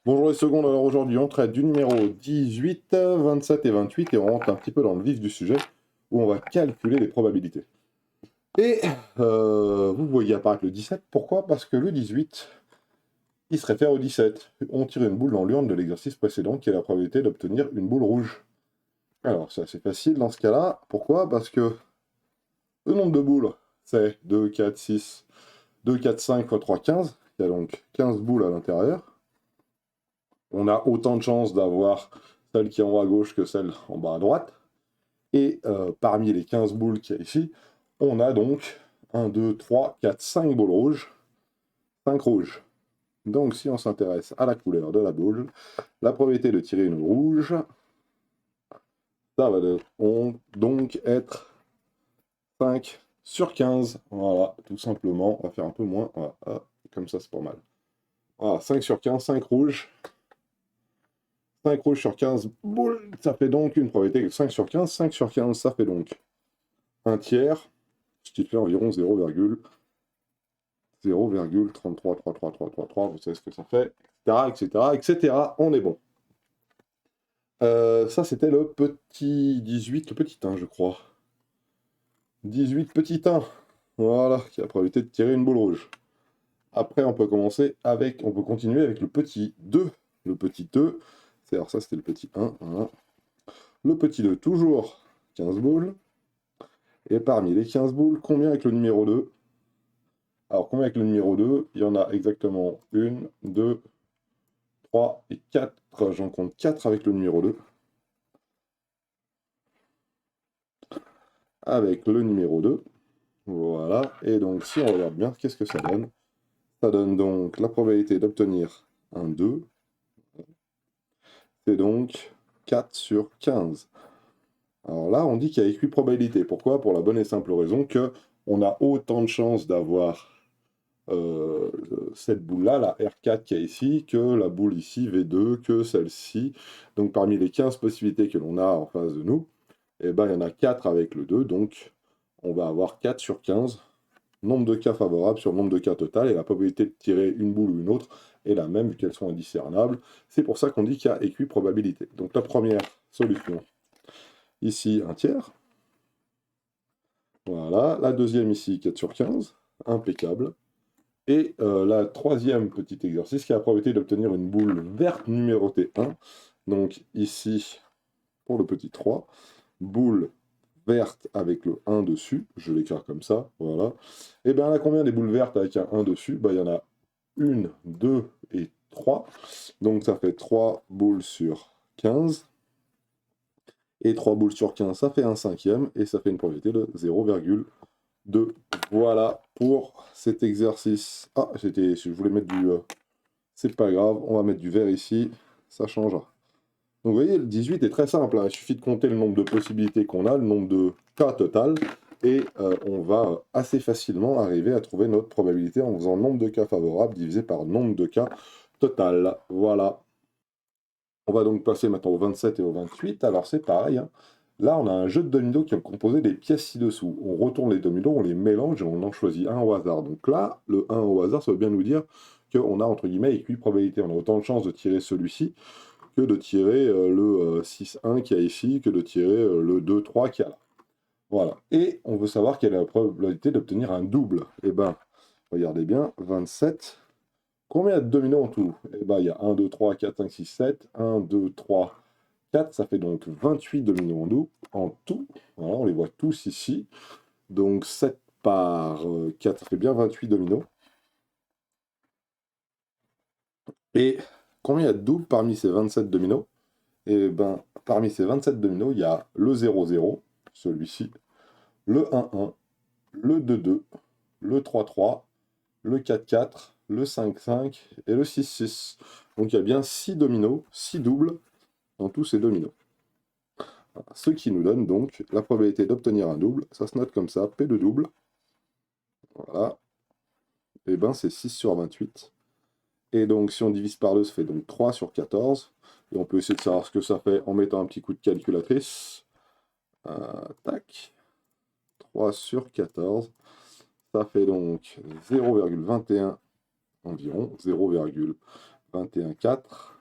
Bonjour les secondes, alors aujourd'hui on traite du numéro 18, 27 et 28 et on rentre un petit peu dans le vif du sujet où on va calculer les probabilités. Et vous voyez apparaître le 17, pourquoi? Parce que le 18, il se réfère au 17. On tire une boule dans l'urne de l'exercice précédent qui est la probabilité d'obtenir une boule rouge. Alors c'est assez facile dans ce cas-là, pourquoi? Parce que le nombre de boules c'est 2, 4, 6, 2, 4, 5 fois 3, 15. Il y a donc 15 boules à l'intérieur. On a autant de chances d'avoir celle qui est en haut à gauche que celle en bas à droite. Et parmi les 15 boules qu'il y a ici, on a donc 1, 2, 3, 4, 5 boules rouges. 5 rouges. Donc si on s'intéresse à la couleur de la boule, la probabilité de tirer une rouge, ça va donc être 5 sur 15. Voilà, tout simplement. On va faire un peu moins. Voilà, comme ça c'est pas mal. Voilà, 5 sur 15, 5 rouges. 5 rouges sur 15 boules, ça fait donc une probabilité de 5 sur 15. 5 sur 15, ça fait donc un tiers, ce qui fait environ 0,33333333, vous savez ce que ça fait, etc., etc. On est bon. Ça, c'était le petit 18, le petit 1, je crois. 18 petit 1, voilà, qui a la probabilité de tirer une boule rouge. Après, on peut continuer avec le petit 2. Le petit 2, alors ça, c'était le petit 1, voilà. Le petit 2, toujours 15 boules. Et parmi les 15 boules, combien avec le numéro 2? Alors, combien avec le numéro 2? Il y en a exactement 1, 2, 3 et 4. J'en compte 4 avec le numéro 2. Avec le numéro 2. Voilà. Et donc, si on regarde bien, qu'est-ce que ça donne? Ça donne donc la probabilité d'obtenir un 2. C'est donc 4 sur 15. Alors là, on dit qu'il y a écrit probabilité. Pourquoi? Pour la bonne et simple raison que on a autant de chances d'avoir euh, cette boule-là, la R4 qui est ici, que la boule ici, V2, que celle-ci. Donc parmi les 15 possibilités que l'on a en face de nous, eh ben, il y en a 4 avec le 2, donc on va avoir 4 sur 15, nombre de cas favorables sur nombre de cas total, et la probabilité de tirer une boule ou une autre est la même vu qu'elles sont indiscernables. C'est pour ça qu'on dit qu'il y a équiprobabilité. Donc la première solution, ici un tiers. Voilà, la deuxième ici 4 sur 15, impeccable. Et la troisième petit exercice qui a la probabilité d'obtenir une boule verte numérotée 1. Donc ici, pour le petit 3, boule verte avec le 1 dessus. Je l'écris comme ça, voilà. Et bien, on a combien des boules vertes avec un 1 dessus? Ben, il y en a 1, 2 et 3. Donc ça fait 3 boules sur 15. Et 3 boules sur 15, ça fait un cinquième. Et ça fait une probabilité de 0,2. Voilà pour cet exercice. Ah, je voulais mettre du... c'est pas grave, on va mettre du vert ici, ça changera. Donc vous voyez, le 18 est très simple, hein. Il suffit de compter le nombre de possibilités qu'on a, le nombre de cas total, et on va assez facilement arriver à trouver notre probabilité en faisant le nombre de cas favorables divisé par le nombre de cas total. Voilà. On va donc passer maintenant au 27 et au 28. Alors c'est pareil, hein. Là, on a un jeu de dominos qui est composé des pièces ci-dessous. On retourne les dominos, on les mélange et on en choisit un au hasard. Donc là, le 1 au hasard, ça veut bien nous dire qu'on a, entre guillemets, équiprobabilité. On a autant de chances de tirer celui-ci que de tirer le 6-1 qu'il y a ici, que de tirer le 2-3 qu'il y a là. Voilà. Et on veut savoir quelle est la probabilité d'obtenir un double. Eh bien, regardez bien, 27. Combien il y a de dominos en tout? Eh bien, il y a 1, 2, 3, 4, 5, 6, 7. 1, 2, 3, 4. Ça fait donc 28 dominos en tout. Voilà, on les voit tous ici. Donc 7 par 4, ça fait bien 28 dominos. Et combien il y a de doubles parmi ces 27 dominos? Eh bien, parmi ces 27 dominos, il y a le 0-0, celui-ci, le 1-1, le 2-2, le 3-3, le 4-4, le 5-5 et le 6-6. Donc il y a bien 6 dominos, 6 doubles dans tous ces dominos. Ce qui nous donne donc la probabilité d'obtenir un double. Ça se note comme ça, P de double. Voilà. Et ben c'est 6 sur 28. Et donc si on divise par 2, ça fait donc 3 sur 14. Et on peut essayer de savoir ce que ça fait en mettant un petit coup de calculatrice. Tac. 3 sur 14. Ça fait donc 0,21 environ. 0,21 21, 4.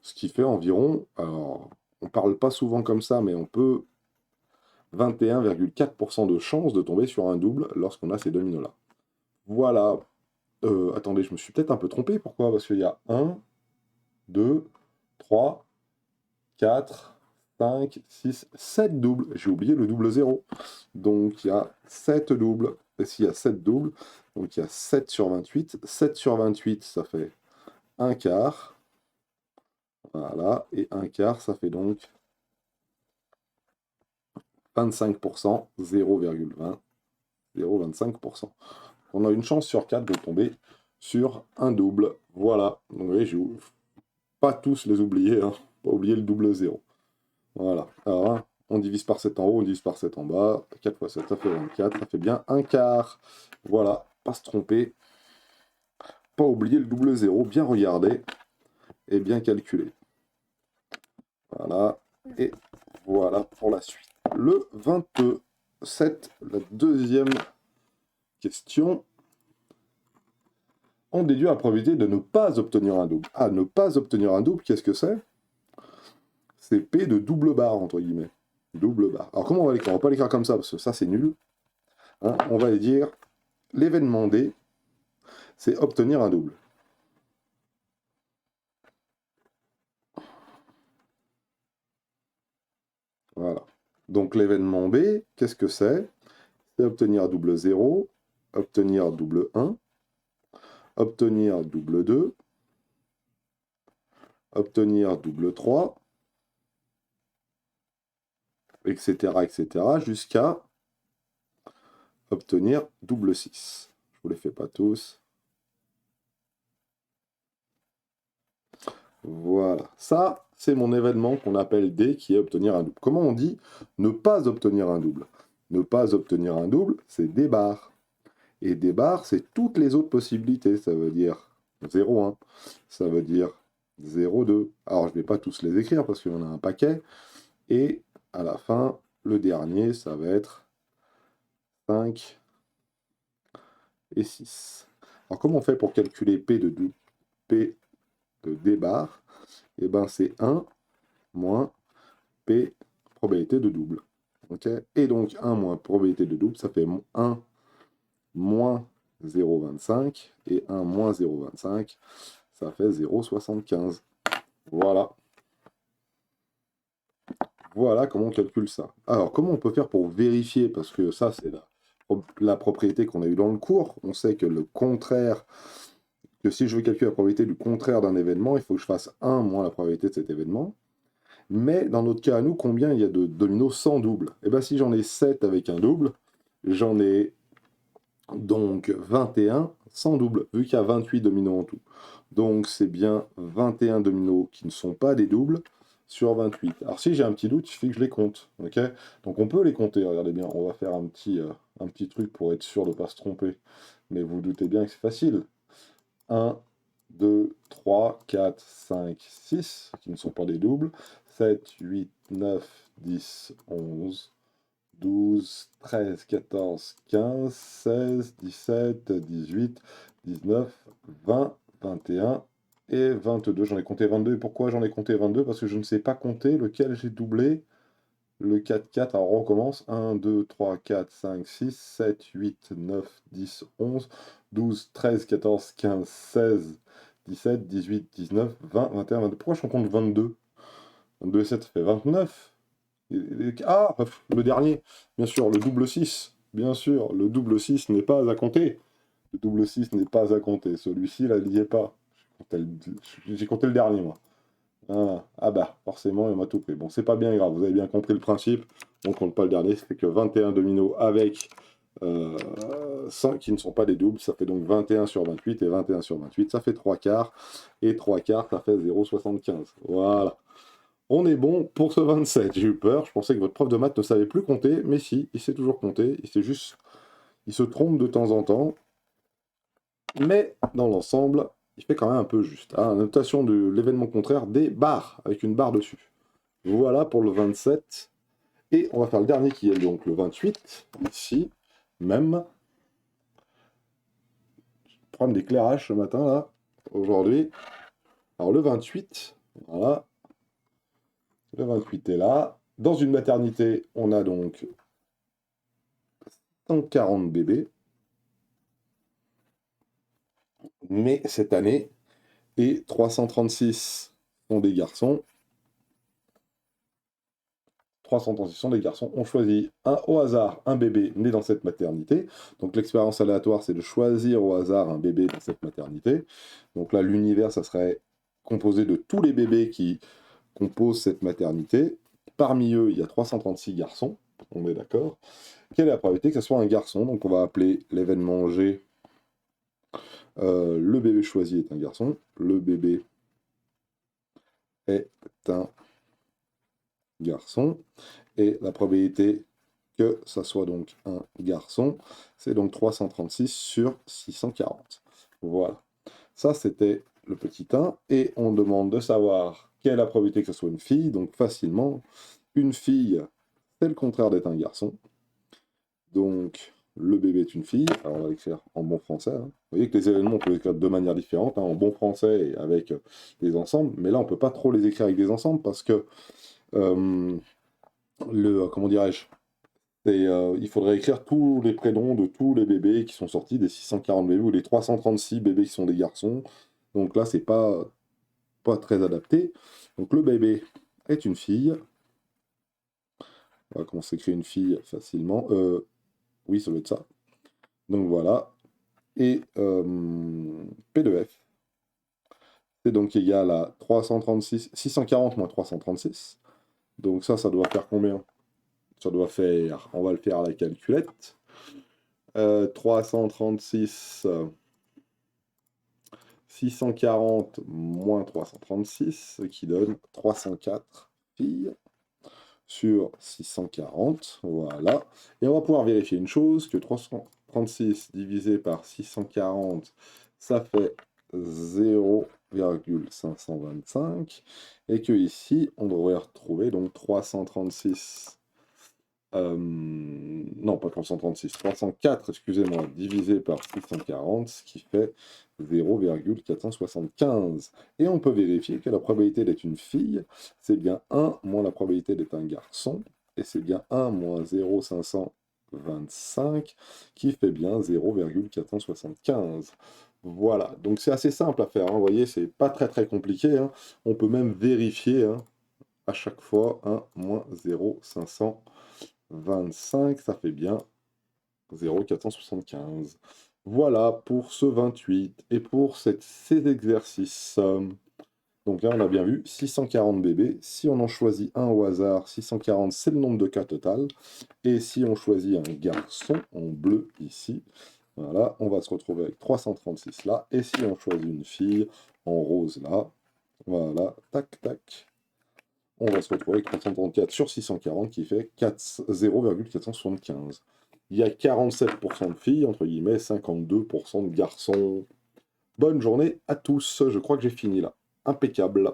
Ce qui fait environ, alors on parle pas souvent comme ça, mais on peut 21,4% de chance de tomber sur un double lorsqu'on a ces dominos-là. Voilà. Attendez, je me suis peut-être un peu trompé. Pourquoi? Parce qu'il y a 1, 2, 3, 4, 5, 6, 7 doubles. J'ai oublié le double 0. Donc il y a 7 doubles. Et s'il y a 7 doubles, donc il y a 7 sur 28. 7 sur 28, ça fait un quart. Voilà. Et un quart, ça fait donc 25%, 0,20, 0,25%. On a une chance sur 4 de tomber sur un double. Voilà. Donc, vous voyez, je vais pas tous les oublier. Hein. Pas oublier le double 0. Voilà. Alors, hein, on divise par 7 en haut, on divise par 7 en bas. 4 fois 7, ça fait 24. Ça fait bien un quart. Voilà. Pas se tromper. Pas oublier le double 0. Bien regarder. Et bien calculer. Voilà. Et voilà pour la suite. Le 27, la deuxième question. On déduit la probabilité de ne pas obtenir un double. Ah, ne pas obtenir un double, qu'est-ce que c'est? C'est P de double barre, entre guillemets. Double barre. Alors comment on va l'écrire? On va pas l'écrire comme ça, parce que ça c'est nul. Hein, on va dire, l'événement D, c'est obtenir un double. Voilà. Donc l'événement B, qu'est-ce que c'est? C'est obtenir double 0, obtenir double 1, obtenir double 2, obtenir double 3, etc., etc., jusqu'à obtenir double 6. Je vous les fais pas tous. Voilà. Ça, c'est mon événement qu'on appelle D, qui est obtenir un double. Comment on dit ne pas obtenir un double? Ne pas obtenir un double, c'est D bar. Et D bar, c'est toutes les autres possibilités. Ça veut dire 0,1. Ça veut dire 0,2. Alors, je ne vais pas tous les écrire parce qu'il y en a un paquet. Et à la fin, le dernier, ça va être 5 et 6. Alors, comment on fait pour calculer P de D bar? Eh bien, c'est 1 moins P probabilité de double. Okay, et donc 1 moins probabilité de double, ça fait 1 moins 0,25. Et 1 moins 0,25, ça fait 0,75. Voilà. Voilà comment on calcule ça. Alors, comment on peut faire pour vérifier? Parce que ça, c'est la propriété qu'on a eue dans le cours. On sait que le contraire, que si je veux calculer la probabilité du contraire d'un événement, il faut que je fasse 1 moins la probabilité de cet événement. Mais dans notre cas à nous, combien il y a de dominos sans double? Eh bien, si j'en ai 7 avec un double, j'en ai donc 21 sans double, vu qu'il y a 28 dominos en tout. Donc, c'est bien 21 dominos qui ne sont pas des doubles sur 28. Alors, si j'ai un petit doute, il suffit que je les compte. Okay, donc, on peut les compter. Regardez bien, on va faire un petit truc pour être sûr de ne pas se tromper. Mais vous doutez bien que c'est facile. 1, 2, 3, 4, 5, 6, qui ne sont pas des doubles. 7, 8, 9, 10, 11, 12, 13, 14, 15, 16, 17, 18, 19, 20, 21 et 22. J'en ai compté 22. Et pourquoi j'en ai compté 22? Parce que je ne sais pas compter lequel j'ai doublé. Le 4, 4, alors on recommence. 1, 2, 3, 4, 5, 6, 7, 8, 9, 10, 11, 12, 13, 14, 15, 16, 17, 18, 19, 20, 21, 22. Pourquoi je compte 22? 22 et 7, ça fait 29. Ah, le dernier, bien sûr, le double 6. Bien sûr, le double 6 n'est pas à compter. Le double 6 n'est pas à compter. Celui-ci, là, il n'y est pas. J'ai compté le dernier, moi. Ah bah, forcément, il m'a tout pris. Bon, c'est pas bien grave, vous avez bien compris le principe. On compte pas le dernier, ça fait que 21 dominos avec 5 qui ne sont pas des doubles. Ça fait donc 21 sur 28 et 21 sur 28, ça fait 3 quarts. Et 3 quarts, ça fait 0,75. Voilà. On est bon pour ce 27. J'ai eu peur, je pensais que votre prof de maths ne savait plus compter, mais si, il sait toujours compter. Il se trompe de temps en temps. Mais dans l'ensemble, il fait quand même un peu juste. Ah, notation de l'événement contraire, des barres, avec une barre dessus. Voilà pour le 27. Et on va faire le dernier qui est donc le 28, ici, même. problème d'éclairage ce matin, là, aujourd'hui. Alors, le 28, voilà. Le 28 est là. Dans une maternité, on a donc 140 bébés. Mais cette année, et 336 sont des garçons. 336 sont des garçons. On choisit au hasard un bébé né dans cette maternité. Donc l'expérience aléatoire, c'est de choisir au hasard un bébé dans cette maternité. Donc là, l'univers, ça serait composé de tous les bébés qui composent cette maternité. Parmi eux, il y a 336 garçons. On est d'accord. Quelle est la probabilité que ce soit un garçon? Donc on va appeler l'événement G. Le bébé choisi est un garçon. Le bébé est un garçon. Et la probabilité que ça soit donc un garçon, c'est donc 336 sur 640. Voilà. Ça, c'était le petit 1. Et on demande de savoir quelle est la probabilité que ce soit une fille. Donc facilement, une fille, c'est le contraire d'être un garçon. Donc, le bébé est une fille. Alors, on va l'écrire en bon français. Hein. Vous voyez que les événements, on peut les écrire de deux manières différentes, hein, en bon français et avec des ensembles. Mais là, on ne peut pas trop les écrire avec des ensembles parce que comment dirais-je, il faudrait écrire tous les prénoms de tous les bébés qui sont sortis, des 640 bébés ou des 336 bébés qui sont des garçons. Donc là, c'est pas très adapté. Donc le bébé est une fille. On va commencer à écrire une fille facilement. Oui, ça doit être ça. Donc voilà. Et P de F, c'est donc égal à 640 moins 336. Donc ça doit faire combien? Ça doit faire, on va le faire à la calculette. 336, 640 moins 336, ce qui donne 304 filles sur 640. Voilà. Et on va pouvoir vérifier une chose, que 336 divisé par 640, ça fait 0,525. Et que ici, on devrait retrouver donc 336. Non, pas 336, 304, excusez-moi, divisé par 640, ce qui fait 0,475. Et on peut vérifier que la probabilité d'être une fille, c'est bien 1 moins la probabilité d'être un garçon, et c'est bien 1 moins 0,525, qui fait bien 0,475. Voilà, donc c'est assez simple à faire, hein, vous voyez, c'est pas très compliqué, hein. On peut même vérifier hein, à chaque fois 1 moins 0,525, ça fait bien 0,475. Voilà pour ce 28 et pour ces exercices. Donc là, on a bien vu 640 bébés. Si on en choisit un au hasard, 640, c'est le nombre de cas total. Et si on choisit un garçon en bleu ici, voilà, on va se retrouver avec 336 là. Et si on choisit une fille en rose là, voilà, tac, tac, on va se retrouver avec 334 sur 640 qui fait 0,475. Il y a 47% de filles, entre guillemets, 52% de garçons. Bonne journée à tous, je crois que j'ai fini là. Impeccable.